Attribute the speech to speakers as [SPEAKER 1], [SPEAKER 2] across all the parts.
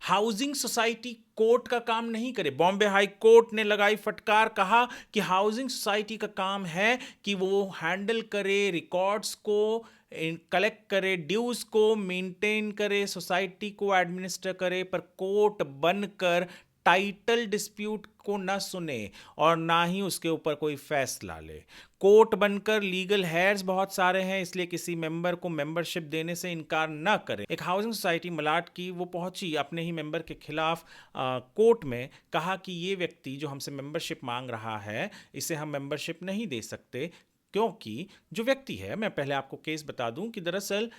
[SPEAKER 1] Housing society court का काम नहीं करे। बॉम्बे हाई कोर्ट ने लगाई फटकार, कहा कि हाउसिंग सोसाइटी का काम है कि वो हैंडल करे रिकॉर्ड्स को, कलेक्ट करे ड्यूज को, मेंटेन करे, सोसाइटी को एडमिनिस्टर करे, पर कोर्ट बनकर टाइटल डिस्प्यूट को ना सुने और ना ही उसके ऊपर कोई फैसला ले। कोर्ट बनकर लीगल हेयर्स बहुत सारे हैं, इसलिए किसी मेंबर को मेंबरशिप देने से इनकार ना करें। एक हाउसिंग सोसाइटी मलाड की वो पहुंची अपने ही मेंबर के खिलाफ कोर्ट में, कहा कि ये व्यक्ति जो हमसे मेंबरशिप मांग रहा है इसे हम मेंबरशिप नहीं दे सकते, क्योंकि जो व्यक्ति है, मैं पहले आपको केस बता दूं कि दरअसल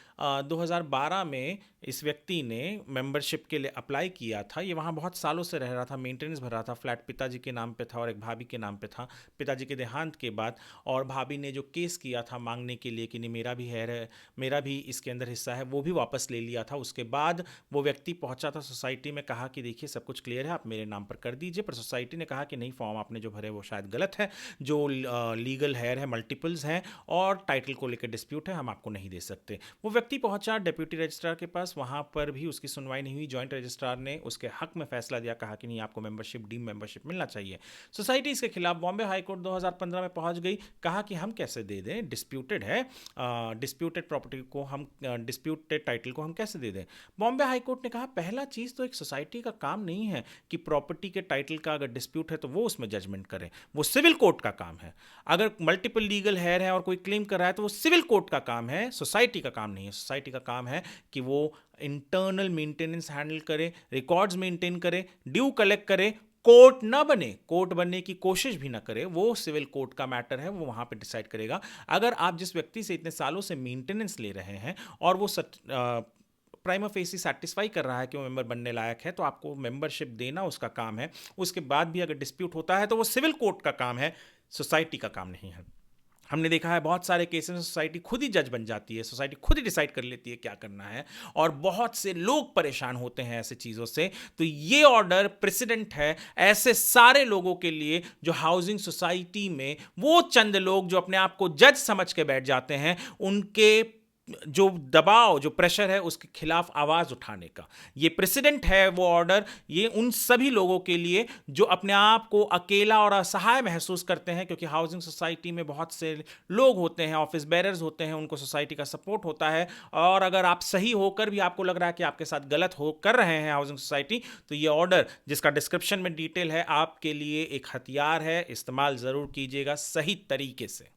[SPEAKER 1] 2012 में इस व्यक्ति ने मेंबरशिप के लिए अप्लाई किया था। ये वहाँ बहुत सालों से रह रहा था, मेंटेनेंस भर रहा था, फ्लैट पिताजी के नाम पे था और एक भाभी के नाम पे था पिताजी के देहांत के बाद। और भाभी ने जो केस किया था मांगने के लिए कि नहीं मेरा भी है, मेरा भी इसके अंदर हिस्सा है, वो भी वापस ले लिया था। उसके बाद वो व्यक्ति पहुंचा था सोसाइटी में, कहा कि देखिए सब कुछ क्लियर है, आप मेरे नाम पर कर दीजिए, पर सोसाइटी ने कहा कि नहीं, फॉर्म आपने जो भरे वो शायद गलत है, जो लीगल हेयर है मल्टीपल्स हैं और टाइटल को लेकर डिस्प्यूट है, हम आपको नहीं दे सकते। वो व्यक्ति पहुंचा डिप्टी रजिस्ट्रार के पास, वहां पर भी उसकी सुनवाई नहीं हुई। जॉइंट रजिस्ट्रार ने उसके हक में फैसला दिया, कहा कि नहीं आपको मेंबरशिप, डीम मेंबरशिप मिलना चाहिए। सोसाइटी इसके खिलाफ बॉम्बे हाईकोर्ट 2015 में पहुंच गई, कहा कि हम कैसे दे दें, डिस्प्यूटेड है, डिस्प्यूटेड प्रॉपर्टी को हम, डिस्प्यूटेड टाइटल को हम कैसे दे दें। बॉम्बे हाईकोर्ट ने कहा पहला चीज तो एक सोसाइटी का काम नहीं है कि प्रॉपर्टी के टाइटल का अगर डिस्प्यूट है तो वो उसमें जजमेंट करे, वो सिविल कोर्ट का काम है। अगर मल्टीपल लीगल हेयर है और कोई क्लेम कर रहा है तो वो सिविल कोर्ट का काम है, सोसाइटी का काम नहीं है। सोसाइटी का काम है कि वो इंटरनल मेंटेनेंस हैंडल करे, रिकॉर्ड्स मेंटेन करे, ड्यू कलेक्ट करे, कोर्ट ना बने, कोर्ट बनने की कोशिश भी ना करे, वो सिविल कोर्ट का मैटर है, वो वहां पे डिसाइड करेगा। अगर आप जिस व्यक्ति से इतने सालों से मेंटेनेंस ले रहे हैं और वो प्राइमा फेसी सेटिस्फाई कर रहा है कि वो मेंबर बनने लायक है, तो आपको मेंबरशिप देना उसका काम है। उसके बाद भी अगर डिस्प्यूट होता है तो वो सिविल कोर्ट का काम है, सोसाइटी का काम नहीं है। हमने देखा है बहुत सारे केसेस में सोसाइटी खुद ही जज बन जाती है, सोसाइटी खुद ही डिसाइड कर लेती है क्या करना है, और बहुत से लोग परेशान होते हैं ऐसे चीज़ों से। तो ये ऑर्डर प्रेसिडेंट है ऐसे सारे लोगों के लिए जो हाउसिंग सोसाइटी में वो चंद लोग जो अपने आप को जज समझ के बैठ जाते हैं, उनके जो दबाव, जो प्रेशर है उसके खिलाफ आवाज उठाने का ये प्रेसिडेंट है वो ऑर्डर। ये उन सभी लोगों के लिए जो अपने आप को अकेला और असहाय महसूस करते हैं, क्योंकि हाउसिंग सोसाइटी में बहुत से लोग होते हैं, ऑफिस बेरर्स होते हैं, उनको सोसाइटी का सपोर्ट होता है, और अगर आप सही होकर भी आपको लग रहा है कि आपके साथ गलत हो कर रहे हैं हाउसिंग सोसाइटी, तो ये ऑर्डर जिसका डिस्क्रिप्शन में डिटेल है आपके लिए एक हथियार है, इस्तेमाल जरूर कीजिएगा सही तरीके से।